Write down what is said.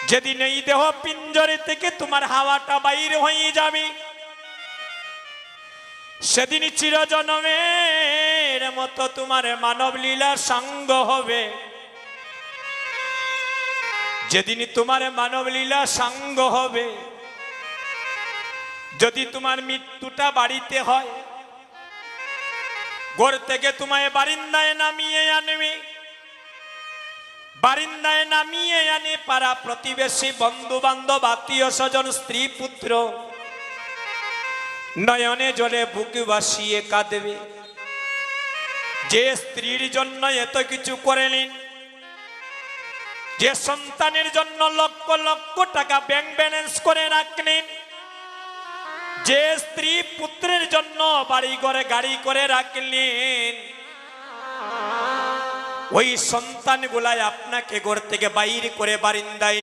যেদিন এই দেহ পিঞ্জরে থেকে তোমার হাওয়াটা বাইর হয়ে যাবে, সেদিন চিরজন্মের মতো তোমার মানব লীলা সঙ্গ হবে। যেদিন তোমার মানব লীলা সঙ্গ হবে, যদি তোমার মৃত্যুটা বাড়িতে হয়, ঘর থেকে তোমায় বারিন্দায় নামিয়ে আনবে। বারিন্দায় নামিয়ে আনে পাড়া প্রতিবেশী, বন্ধু বান্ধব, আত্মীয় স্বজন, স্ত্রী পুত্র নয়নে জলে বুক ভাসিয়ে কাঁদবে। যে স্ত্রীর জন্য এত কিছু করেলেন, যে সন্তানের জন্য লক্ষ লক্ষ টাকা ব্যাংক ব্যালেন্স করে রাখলেন, যে স্ত্রী পুত্রের জন্য বাড়ি করে গাড়ি করে রাখলেন, ওই সন্তানগুলাই আপনাকে ঘর থেকে বাইর করে বারিন্দায়